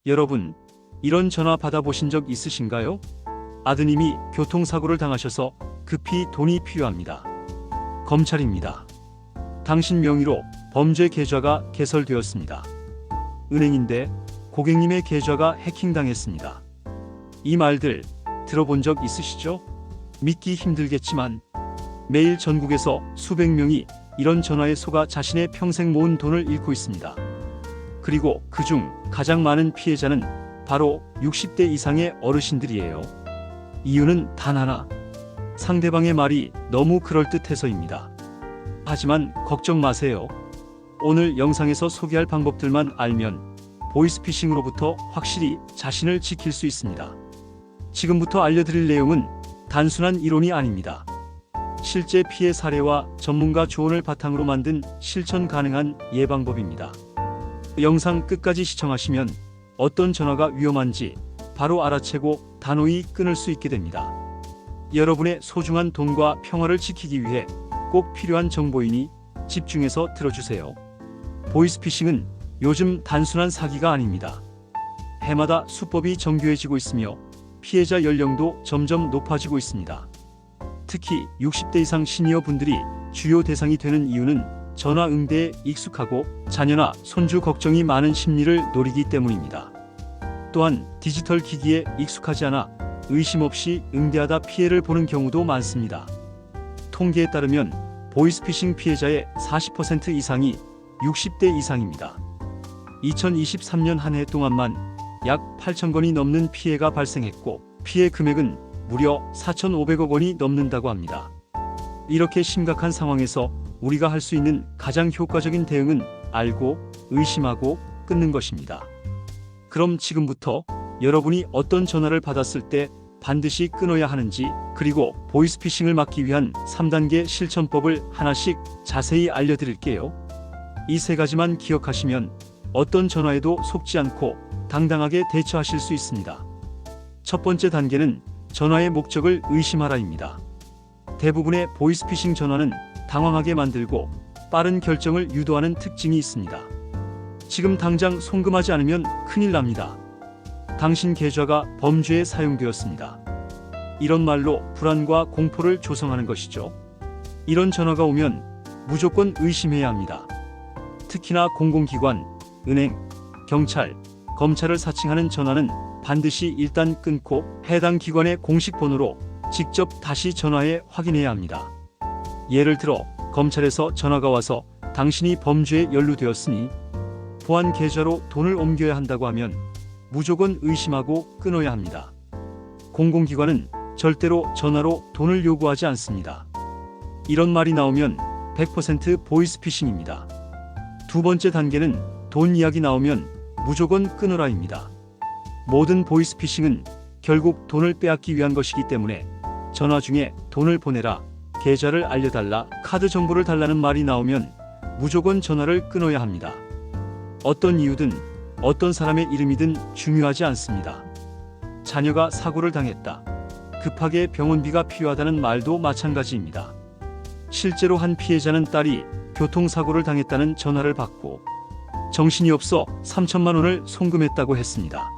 여러분, 이런 전화 받아보신 적 있으신가요? 아드님이 교통사고를 당하셔서 급히 돈이 필요합니다. 검찰입니다. 당신 명의로 범죄 계좌가 개설되었습니다. 은행인데 고객님의 계좌가 해킹당했습니다. 이 말들 들어본 적 있으시죠? 믿기 힘들겠지만 매일 전국에서 수백 명이 이런 전화에 속아 자신의 평생 모은 돈을 잃고 있습니다. 그리고 그중 가장 많은 피해자는 바로 60대 이상의 어르신들이에요. 이유는 단 하나, 상대방의 말이 너무 그럴듯해서입니다. 하지만 걱정 마세요. 오늘 영상에서 소개할 방법들만 알면 보이스피싱으로부터 확실히 자신을 지킬 수 있습니다. 지금부터 알려드릴 내용은 단순한 이론이 아닙니다. 실제 피해 사례와 전문가 조언을 바탕으로 만든 실천 가능한 예방법입니다. 영상 끝까지 시청하시면 어떤 전화가 위험한지 바로 알아채고 단호히 끊을 수 있게 됩니다. 여러분의 소중한 돈과 평화를 지키기 위해 꼭 필요한 정보이니 집중해서 들어주세요. 보이스피싱은 요즘 단순한 사기가 아닙니다. 해마다 수법이 정교해지고 있으며 피해자 연령도 점점 높아지고 있습니다. 특히 60대 이상 시니어 분들이 주요 대상이 되는 이유는 전화 응대에 익숙하고 자녀나 손주 걱정이 많은 심리를 노리기 때문입니다. 또한 디지털 기기에 익숙하지 않아 의심 없이 응대하다 피해를 보는 경우도 많습니다. 통계에 따르면 보이스피싱 피해자의 40% 이상이 60대 이상입니다. 2023년 한 해 동안만 약 8,000건이 넘는 피해가 발생했고 피해 금액은 무려 4,500억 원이 넘는다고 합니다. 이렇게 심각한 상황에서 우리가 할 수 있는 가장 효과적인 대응은 알고 의심하고 끊는 것입니다. 그럼 지금부터 여러분이 어떤 전화를 받았을 때 반드시 끊어야 하는지, 그리고 보이스피싱을 막기 위한 3단계 실천법을 하나씩 자세히 알려드릴게요. 이 세 가지만 기억하시면 어떤 전화에도 속지 않고 당당하게 대처하실 수 있습니다. 첫 번째 단계는 전화의 목적을 의심하라입니다. 대부분의 보이스피싱 전화는 당황하게 만들고 빠른 결정을 유도하는 특징이 있습니다. 지금 당장 송금하지 않으면 큰일 납니다. 당신 계좌가 범죄에 사용되었습니다. 이런 말로 불안과 공포를 조성하는 것이죠. 이런 전화가 오면 무조건 의심해야 합니다. 특히나 공공기관, 은행, 경찰, 검찰을 사칭하는 전화는 반드시 일단 끊고 해당 기관의 공식 번호로 직접 다시 전화해 확인해야 합니다. 예를 들어 검찰에서 전화가 와서 당신이 범죄에 연루되었으니 보안 계좌로 돈을 옮겨야 한다고 하면 무조건 의심하고 끊어야 합니다. 공공기관은 절대로 전화로 돈을 요구하지 않습니다. 이런 말이 나오면 100% 보이스피싱입니다. 두 번째 단계는 돈 이야기 나오면 무조건 끊으라입니다. 모든 보이스피싱은 결국 돈을 빼앗기 위한 것이기 때문에 전화 중에 돈을 보내라, 계좌를 알려달라, 카드 정보를 달라는 말이 나오면 무조건 전화를 끊어야 합니다. 어떤 이유든 어떤 사람의 이름이든 중요하지 않습니다. 자녀가 사고를 당했다, 급하게 병원비가 필요하다는 말도 마찬가지입니다. 실제로 한 피해자는 딸이 교통사고를 당했다는 전화를 받고 정신이 없어 3천만 원을 송금했다고 했습니다.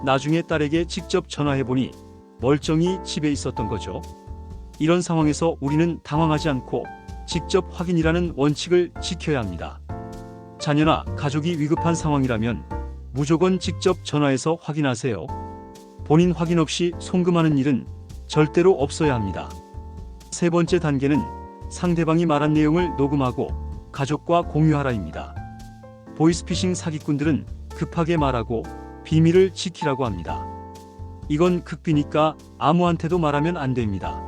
나중에 딸에게 직접 전화해보니 멀쩡히 집에 있었던 거죠. 이런 상황에서 우리는 당황하지 않고 직접 확인이라는 원칙을 지켜야 합니다. 자녀나 가족이 위급한 상황이라면 무조건 직접 전화해서 확인하세요. 본인 확인 없이 송금하는 일은 절대로 없어야 합니다. 세 번째 단계는 상대방이 말한 내용을 녹음하고 가족과 공유하라입니다. 보이스피싱 사기꾼들은 급하게 말하고 비밀을 지키라고 합니다. 이건 극비니까 아무한테도 말하면 안 됩니다.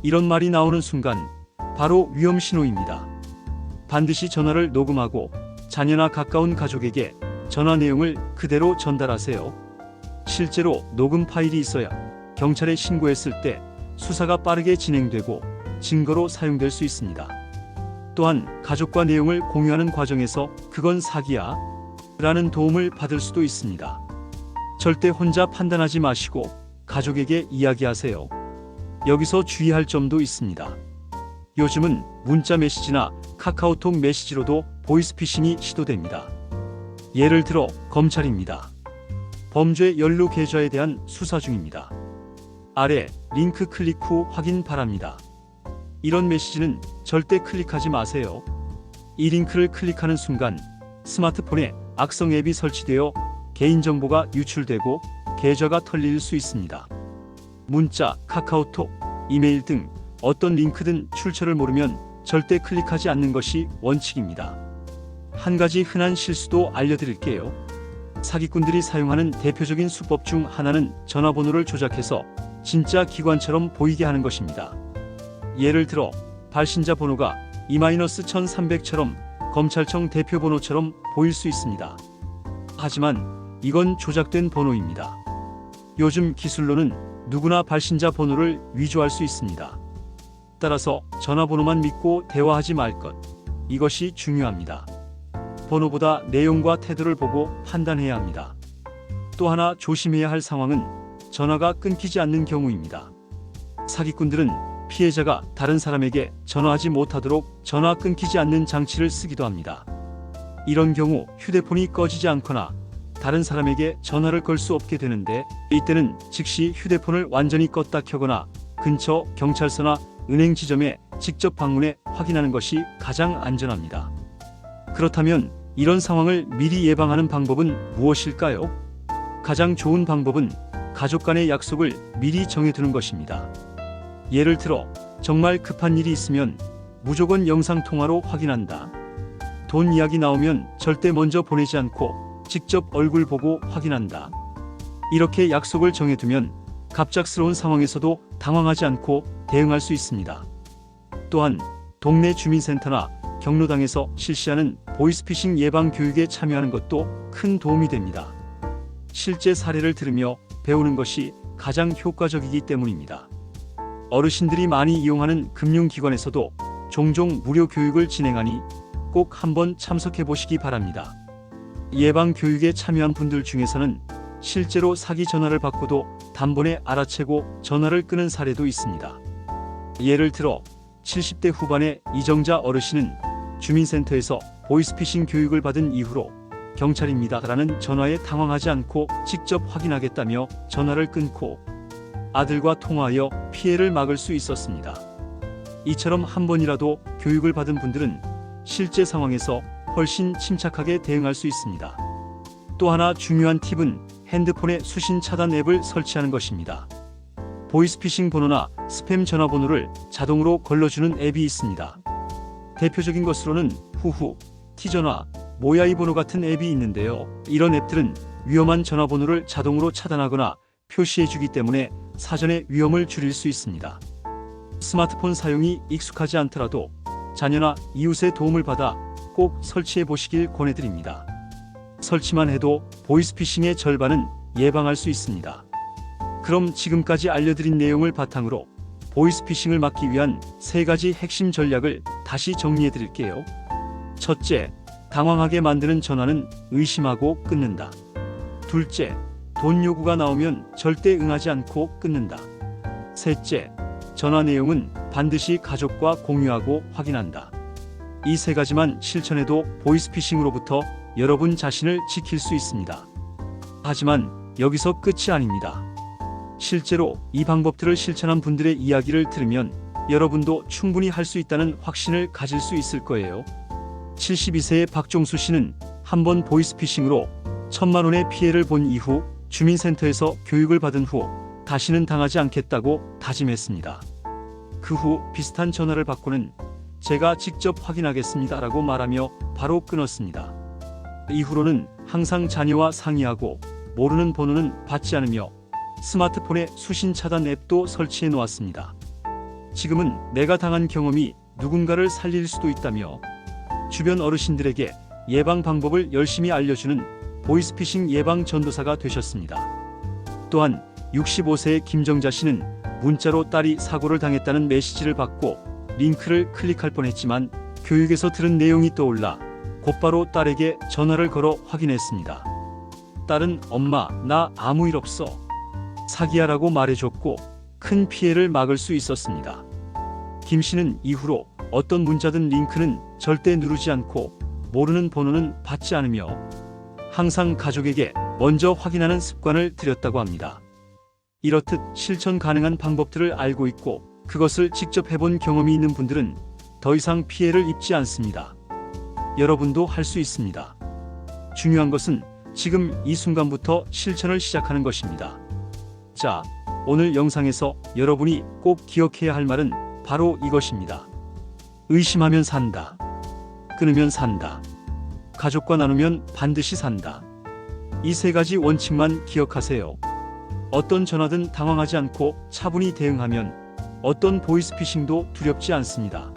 이런 말이 나오는 순간 바로 위험 신호입니다. 반드시 전화를 녹음하고 자녀나 가까운 가족에게 전화 내용을 그대로 전달하세요. 실제로 녹음 파일이 있어야 경찰에 신고했을 때 수사가 빠르게 진행되고 증거로 사용될 수 있습니다. 또한 가족과 내용을 공유하는 과정에서 그건 사기야 라는 도움을 받을 수도 있습니다. 절대 혼자 판단하지 마시고 가족에게 이야기하세요. 여기서 주의할 점도 있습니다. 요즘은 문자 메시지나 카카오톡 메시지로도 보이스피싱이 시도됩니다. 예를 들어 검찰입니다. 범죄 연루 계좌에 대한 수사 중입니다. 아래 링크 클릭 후 확인 바랍니다. 이런 메시지는 절대 클릭하지 마세요. 이 링크를 클릭하는 순간 스마트폰에 악성 앱이 설치되어 개인정보가 유출되고 계좌가 털릴 수 있습니다. 문자, 카카오톡, 이메일 등 어떤 링크든 출처를 모르면 절대 클릭하지 않는 것이 원칙입니다. 한 가지 흔한 실수도 알려드릴게요. 사기꾼들이 사용하는 대표적인 수법 중 하나는 전화번호를 조작해서 진짜 기관처럼 보이게 하는 것입니다. 예를 들어 발신자 번호가 2-1300처럼 검찰청 대표 번호처럼 보일 수 있습니다. 하지만 이건 조작된 번호입니다. 요즘 기술로는 누구나 발신자 번호를 위조할 수 있습니다. 따라서 전화번호만 믿고 대화하지 말 것. 이것이 중요합니다. 번호보다 내용과 태도를 보고 판단해야 합니다. 또 하나 조심해야 할 상황은 전화가 끊기지 않는 경우입니다. 사기꾼들은 피해자가 다른 사람에게 전화하지 못하도록 전화 끊기지 않는 장치를 쓰기도 합니다. 이런 경우 휴대폰이 꺼지지 않거나 다른 사람에게 전화를 걸 수 없게 되는데, 이때는 즉시 휴대폰을 완전히 껐다 켜거나 근처 경찰서나 은행 지점에 직접 방문해 확인하는 것이 가장 안전합니다. 그렇다면 이런 상황을 미리 예방하는 방법은 무엇일까요? 가장 좋은 방법은 가족 간의 약속을 미리 정해두는 것입니다. 예를 들어 정말 급한 일이 있으면 무조건 영상통화로 확인한다. 돈 이야기 나오면 절대 먼저 보내지 않고 직접 얼굴 보고 확인한다. 이렇게 약속을 정해두면 갑작스러운 상황에서도 당황하지 않고 대응할 수 있습니다. 또한 동네 주민센터나 경로당에서 실시하는 보이스피싱 예방 교육에 참여하는 것도 큰 도움이 됩니다. 실제 사례를 들으며 배우는 것이 가장 효과적이기 때문입니다. 어르신들이 많이 이용하는 금융기관에서도 종종 무료 교육을 진행하니 꼭 한번 참석해 보시기 바랍니다. 예방 교육에 참여한 분들 중에서는 실제로 사기 전화를 받고도 단번에 알아채고 전화를 끊은 사례도 있습니다. 예를 들어 70대 후반의 이정자 어르신은 주민센터에서 보이스피싱 교육을 받은 이후로 경찰입니다라는 전화에 당황하지 않고 직접 확인하겠다며 전화를 끊고 아들과 통화하여 피해를 막을 수 있었습니다. 이처럼 한 번이라도 교육을 받은 분들은 실제 상황에서 훨씬 침착하게 대응할 수 있습니다. 또 하나 중요한 팁은 핸드폰에 수신 차단 앱을 설치하는 것입니다. 보이스피싱 번호나 스팸 전화번호를 자동으로 걸러주는 앱이 있습니다. 대표적인 것으로는 후후, 티전화, 뭐야 이 번호 같은 앱이 있는데요. 이런 앱들은 위험한 전화번호를 자동으로 차단하거나 표시해주기 때문에 사전에 위험을 줄일 수 있습니다. 스마트폰 사용이 익숙하지 않더라도 자녀나 이웃의 도움을 받아 꼭 설치해 보시길 권해드립니다. 설치만 해도 보이스피싱의 절반은 예방할 수 있습니다. 그럼 지금까지 알려드린 내용을 바탕으로 보이스피싱을 막기 위한 3가지 핵심 전략을 다시 정리해 드릴게요. 첫째, 당황하게 만드는 전화는 의심하고 끊는다. 둘째, 돈 요구가 나오면 절대 응하지 않고 끊는다. 셋째, 전화 내용은 반드시 가족과 공유하고 확인한다. 이 3가지만 실천해도 보이스피싱으로부터 여러분 자신을 지킬 수 있습니다. 하지만 여기서 끝이 아닙니다. 실제로 이 방법들을 실천한 분들의 이야기를 들으면 여러분도 충분히 할 수 있다는 확신을 가질 수 있을 거예요. 72세의 박종수 씨는 한번 보이스피싱으로 1,000만 원의 피해를 본 이후 주민센터에서 교육을 받은 후 다시는 당하지 않겠다고 다짐했습니다. 그 후 비슷한 전화를 받고는 제가 직접 확인하겠습니다라고 말하며 바로 끊었습니다. 이후로는 항상 자녀와 상의하고 모르는 번호는 받지 않으며 스마트폰에 수신 차단 앱도 설치해 놓았습니다. 지금은 내가 당한 경험이 누군가를 살릴 수도 있다며 주변 어르신들에게 예방 방법을 열심히 알려주는 보이스피싱 예방 전도사가 되셨습니다. 또한 65세의 김정자 씨는 문자로 딸이 사고를 당했다는 메시지를 받고 링크를 클릭할 뻔했지만 교육에서 들은 내용이 떠올라 곧바로 딸에게 전화를 걸어 확인했습니다. 딸은 엄마, 나 아무 일 없어. 사기야라고 말해줬고 큰 피해를 막을 수 있었습니다. 김 씨는 이후로 어떤 문자든 링크는 절대 누르지 않고 모르는 번호는 받지 않으며 항상 가족에게 먼저 확인하는 습관을 들였다고 합니다. 이렇듯 실천 가능한 방법들을 알고 있고 그것을 직접 해본 경험이 있는 분들은 더 이상 피해를 입지 않습니다. 여러분도 할 수 있습니다. 중요한 것은 지금 이 순간부터 실천을 시작하는 것입니다. 자, 오늘 영상에서 여러분이 꼭 기억해야 할 말은 바로 이것입니다. 의심하면 산다. 끊으면 산다. 가족과 나누면 반드시 산다. 이 세 가지 원칙만 기억하세요. 어떤 전화든 당황하지 않고 차분히 대응하면 어떤 보이스피싱도 두렵지 않습니다.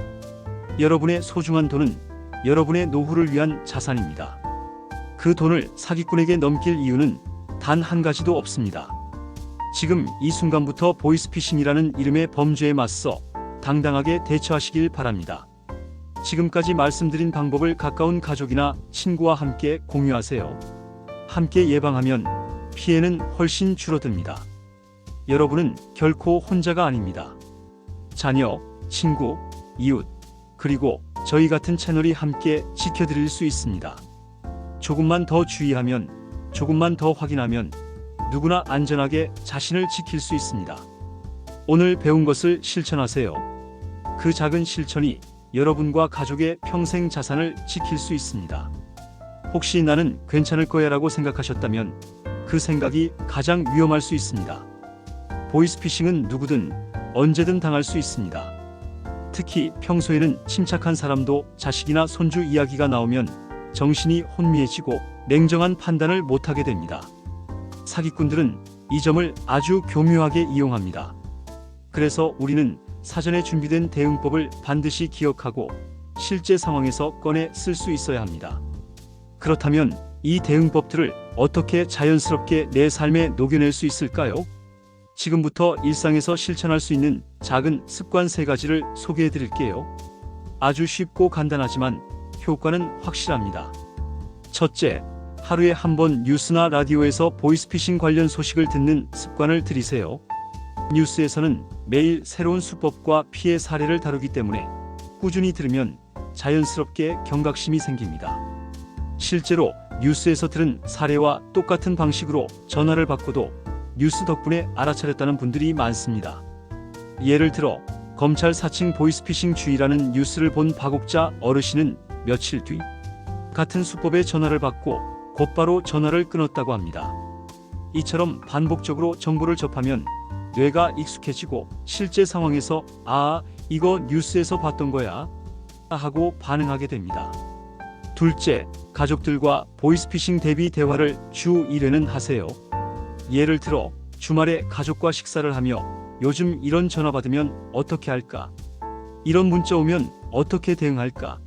여러분의 소중한 돈은 여러분의 노후를 위한 자산입니다. 그 돈을 사기꾼에게 넘길 이유는 단 한 가지도 없습니다. 지금 이 순간부터 보이스피싱이라는 이름의 범죄에 맞서 당당하게 대처하시길 바랍니다. 지금까지 말씀드린 방법을 가까운 가족이나 친구와 함께 공유하세요. 함께 예방하면 피해는 훨씬 줄어듭니다. 여러분은 결코 혼자가 아닙니다. 자녀, 친구, 이웃, 그리고 저희 같은 채널이 함께 지켜드릴 수 있습니다. 조금만 더 주의하면, 조금만 더 확인하면 누구나 안전하게 자신을 지킬 수 있습니다. 오늘 배운 것을 실천하세요. 그 작은 실천이 여러분과 가족의 평생 자산을 지킬 수 있습니다. 혹시 나는 괜찮을 거야 라고 생각하셨다면 그 생각이 가장 위험할 수 있습니다. 보이스피싱은 누구든 언제든 당할 수 있습니다. 특히 평소에는 침착한 사람도 자식이나 손주 이야기가 나오면 정신이 혼미해지고 냉정한 판단을 못하게 됩니다. 사기꾼들은 이 점을 아주 교묘하게 이용합니다. 그래서 우리는 사전에 준비된 대응법을 반드시 기억하고 실제 상황에서 꺼내 쓸 수 있어야 합니다. 그렇다면 이 대응법들을 어떻게 자연스럽게 내 삶에 녹여낼 수 있을까요? 지금부터 일상에서 실천할 수 있는 작은 습관 3가지를 소개해 드릴게요. 아주 쉽고 간단하지만 효과는 확실합니다. 첫째, 하루에 한 번 뉴스나 라디오에서 보이스피싱 관련 소식을 듣는 습관을 들이세요. 뉴스에서는 매일 새로운 수법과 피해 사례를 다루기 때문에 꾸준히 들으면 자연스럽게 경각심이 생깁니다. 실제로 뉴스에서 들은 사례와 똑같은 방식으로 전화를 받고도 뉴스 덕분에 알아차렸다는 분들이 많습니다. 예를 들어 검찰 사칭 보이스피싱 주의라는 뉴스를 본 박옥자 어르신은 며칠 뒤 같은 수법의 전화를 받고 곧바로 전화를 끊었다고 합니다. 이처럼 반복적으로 정보를 접하면 뇌가 익숙해지고 실제 상황에서 아, 이거 뉴스에서 봤던 거야 하고 반응하게 됩니다. 둘째, 가족들과 보이스피싱 대비 대화를 주 1회는 하세요. 예를 들어 주말에 가족과 식사를 하며 요즘 이런 전화 받으면 어떻게 할까? 이런 문자 오면 어떻게 대응할까?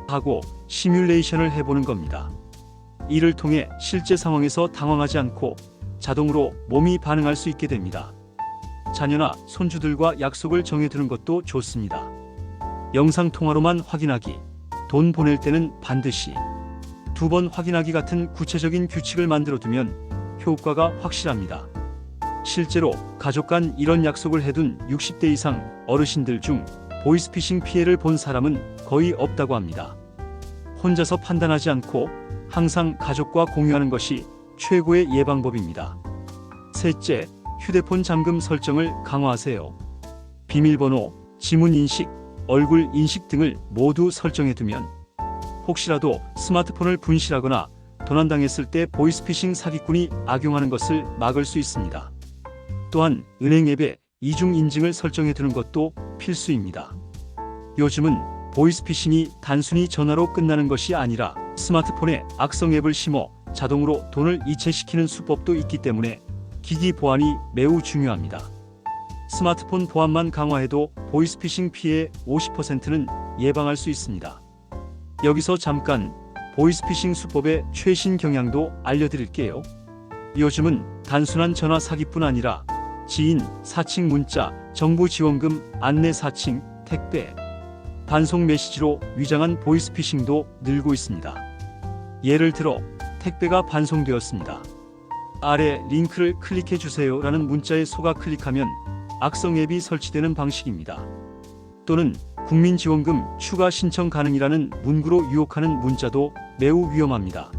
하고 시뮬레이션을 해보는 겁니다. 이를 통해 실제 상황에서 당황하지 않고 자동으로 몸이 반응할 수 있게 됩니다. 자녀나 손주들과 약속을 정해두는 것도 좋습니다. 영상통화로만 확인하기, 돈 보낼 때는 반드시 2번 확인하기 같은 구체적인 규칙을 만들어두면 효과가 확실합니다. 실제로 가족 간 이런 약속을 해둔 60대 이상 어르신들 중 보이스피싱 피해를 본 사람은 거의 없다고 합니다. 혼자서 판단하지 않고 항상 가족과 공유하는 것이 최고의 예방법입니다. 셋째, 휴대폰 잠금 설정을 강화하세요. 비밀번호, 지문 인식, 얼굴 인식 등을 모두 설정해두면 혹시라도 스마트폰을 분실하거나 도난당했을 때 보이스피싱 사기꾼이 악용하는 것을 막을 수 있습니다. 또한 은행 앱에 이중 인증을 설정해두는 것도 필수입니다. 요즘은 보이스피싱이 단순히 전화로 끝나는 것이 아니라 스마트폰에 악성 앱을 심어 자동으로 돈을 이체시키는 수법도 있기 때문에 기기 보안이 매우 중요합니다. 스마트폰 보안만 강화해도 보이스피싱 피해 50%는 예방할 수 있습니다. 여기서 잠깐 보이스피싱 수법의 최신 경향도 알려드릴게요. 요즘은 단순한 전화 사기뿐 아니라 지인, 사칭 문자, 정부 지원금, 안내 사칭, 택배, 반송 메시지로 위장한 보이스피싱도 늘고 있습니다. 예를 들어 택배가 반송되었습니다. 아래 링크를 클릭해 주세요 라는 문자에 속아 클릭하면 악성 앱이 설치되는 방식입니다. 또는 국민지원금 추가 신청 가능이라는 문구로 유혹하는 문자도 매우 위험합니다.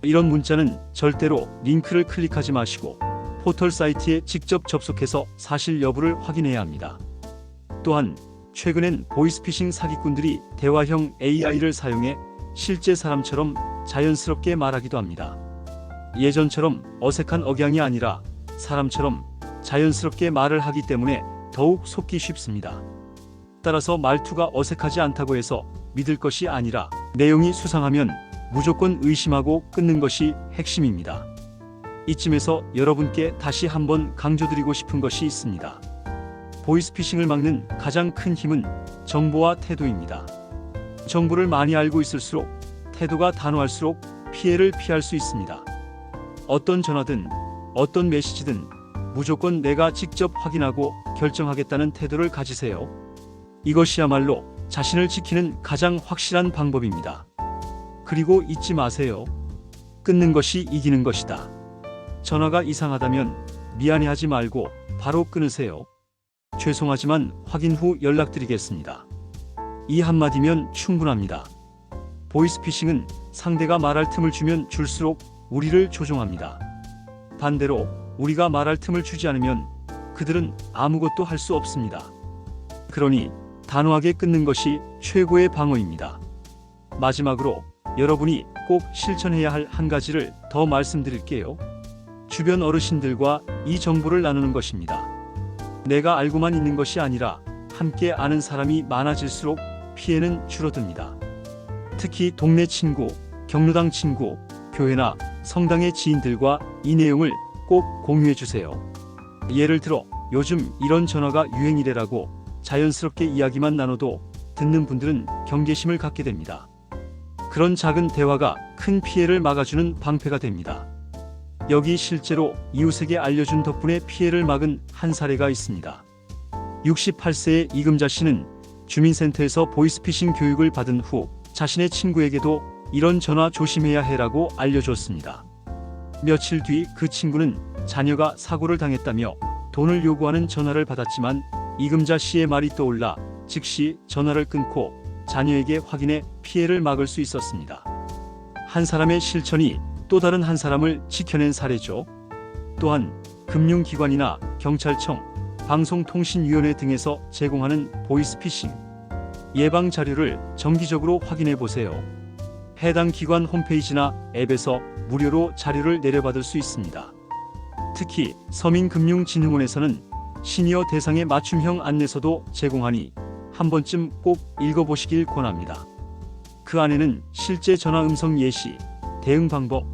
이런 문자는 절대로 링크를 클릭하지 마시고 포털 사이트에 직접 접속해서 사실 여부를 확인해야 합니다. 또한 최근엔 보이스피싱 사기꾼들이 대화형 AI를 사용해 실제 사람처럼 자연스럽게 말하기도 합니다. 예전처럼 어색한 억양이 아니라 사람처럼 자연스럽게 말을 하기 때문에 더욱 속기 쉽습니다. 따라서 말투가 어색하지 않다고 해서 믿을 것이 아니라 내용이 수상하면 무조건 의심하고 끊는 것이 핵심입니다. 이쯤에서 여러분께 다시 한번 강조드리고 싶은 것이 있습니다. 보이스피싱을 막는 가장 큰 힘은 정보와 태도입니다. 정보를 많이 알고 있을수록 태도가 단호할수록 피해를 피할 수 있습니다. 어떤 전화든 어떤 메시지든 무조건 내가 직접 확인하고 결정하겠다는 태도를 가지세요. 이것이야말로 자신을 지키는 가장 확실한 방법입니다. 그리고 잊지 마세요. 끊는 것이 이기는 것이다. 전화가 이상하다면 미안해하지 말고 바로 끊으세요. 죄송하지만 확인 후 연락드리겠습니다. 이 한마디면 충분합니다. 보이스피싱은 상대가 말할 틈을 주면 줄수록 우리를 조종합니다. 반대로 우리가 말할 틈을 주지 않으면 그들은 아무것도 할 수 없습니다. 그러니 단호하게 끊는 것이 최고의 방어입니다. 마지막으로 여러분이 꼭 실천해야 할 한 가지를 더 말씀드릴게요. 주변 어르신들과 이 정보를 나누는 것입니다. 내가 알고만 있는 것이 아니라 함께 아는 사람이 많아질수록 피해는 줄어듭니다. 특히 동네 친구, 경로당 친구, 교회나 성당의 지인들과 이 내용을 꼭 공유해 주세요. 예를 들어 요즘 이런 전화가 유행이래라고 자연스럽게 이야기만 나눠도 듣는 분들은 경계심을 갖게 됩니다. 그런 작은 대화가 큰 피해를 막아주는 방패가 됩니다. 여기 실제로 이웃에게 알려준 덕분에 피해를 막은 한 사례가 있습니다. 68세의 이금자 씨는 주민센터에서 보이스피싱 교육을 받은 후 자신의 친구에게도 이런 전화 조심해야 해라고 알려줬습니다. 며칠 뒤 그 친구는 자녀가 사고를 당했다며 돈을 요구하는 전화를 받았지만 이금자 씨의 말이 떠올라 즉시 전화를 끊고 자녀에게 확인해 피해를 막을 수 있었습니다. 한 사람의 실천이 또 다른 한 사람을 지켜낸 사례죠. 또한 금융기관이나 경찰청, 방송통신위원회 등에서 제공하는 보이스피싱 예방 자료를 정기적으로 확인해 보세요. 해당 기관 홈페이지나 앱에서 무료로 자료를 내려받을 수 있습니다. 특히 서민금융진흥원에서는 시니어 대상의 맞춤형 안내서도 제공하니 한 번쯤 꼭 읽어보시길 권합니다. 그 안에는 실제 전화 음성 예시, 대응 방법,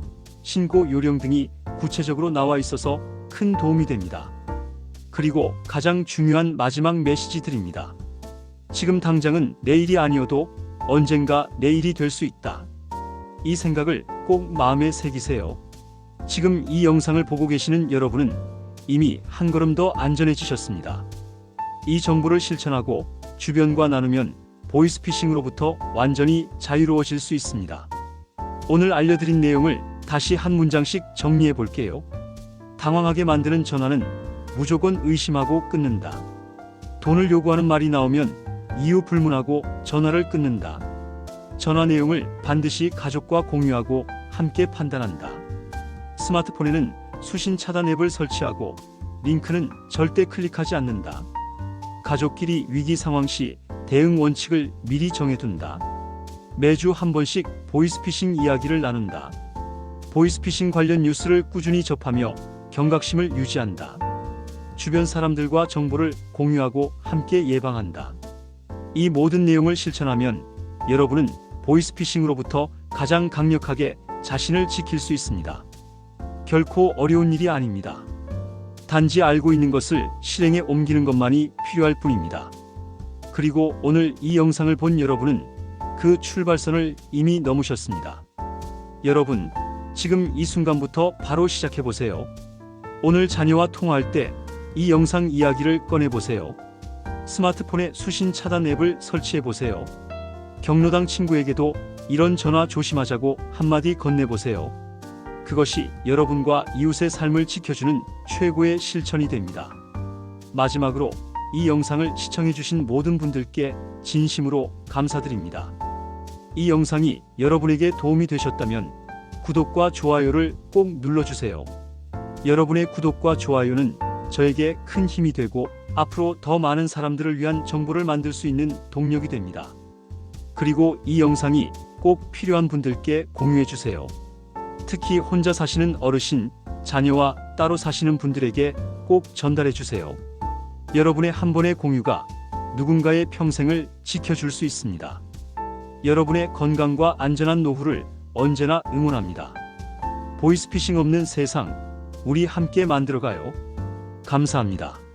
신고 요령 등이 구체적으로 나와 있어서 큰 도움이 됩니다. 그리고 가장 중요한 마지막 메시지들입니다. 지금 당장은 내일이 아니어도 언젠가 내일이 될 수 있다. 이 생각을 꼭 마음에 새기세요. 지금 이 영상을 보고 계시는 여러분은 이미 한 걸음 더 안전해지셨습니다. 이 정보를 실천하고 주변과 나누면 보이스피싱으로부터 완전히 자유로워질 수 있습니다. 오늘 알려드린 내용을 다시 한 문장씩 정리해 볼게요. 당황하게 만드는 전화는 무조건 의심하고 끊는다. 돈을 요구하는 말이 나오면 이유 불문하고 전화를 끊는다. 전화 내용을 반드시 가족과 공유하고 함께 판단한다. 스마트폰에는 수신 차단 앱을 설치하고 링크는 절대 클릭하지 않는다. 가족끼리 위기 상황 시 대응 원칙을 미리 정해둔다. 매주 한 번씩 보이스피싱 이야기를 나눈다. 보이스피싱 관련 뉴스를 꾸준히 접하며 경각심을 유지한다. 주변 사람들과 정보를 공유하고 함께 예방한다. 이 모든 내용을 실천하면 여러분은 보이스피싱으로부터 가장 강력하게 자신을 지킬 수 있습니다. 결코 어려운 일이 아닙니다. 단지 알고 있는 것을 실행에 옮기는 것만이 필요할 뿐입니다. 그리고 오늘 이 영상을 본 여러분은 그 출발선을 이미 넘으셨습니다. 여러분, 지금 이 순간부터 바로 시작해보세요. 오늘 자녀와 통화할 때 이 영상 이야기를 꺼내보세요. 스마트폰에 수신 차단 앱을 설치해보세요. 경로당 친구에게도 이런 전화 조심하자고 한마디 건네보세요. 그것이 여러분과 이웃의 삶을 지켜주는 최고의 실천이 됩니다. 마지막으로 이 영상을 시청해주신 모든 분들께 진심으로 감사드립니다. 이 영상이 여러분에게 도움이 되셨다면 구독과 좋아요를 꼭 눌러주세요. 여러분의 구독과 좋아요는 저에게 큰 힘이 되고 앞으로 더 많은 사람들을 위한 정보를 만들 수 있는 동력이 됩니다. 그리고 이 영상이 꼭 필요한 분들께 공유해주세요. 특히 혼자 사시는 어르신, 자녀와 따로 사시는 분들에게 꼭 전달해주세요. 여러분의 한 번의 공유가 누군가의 평생을 지켜줄 수 있습니다. 여러분의 건강과 안전한 노후를 언제나 응원합니다. 보이스피싱 없는 세상, 우리 함께 만들어가요. 감사합니다.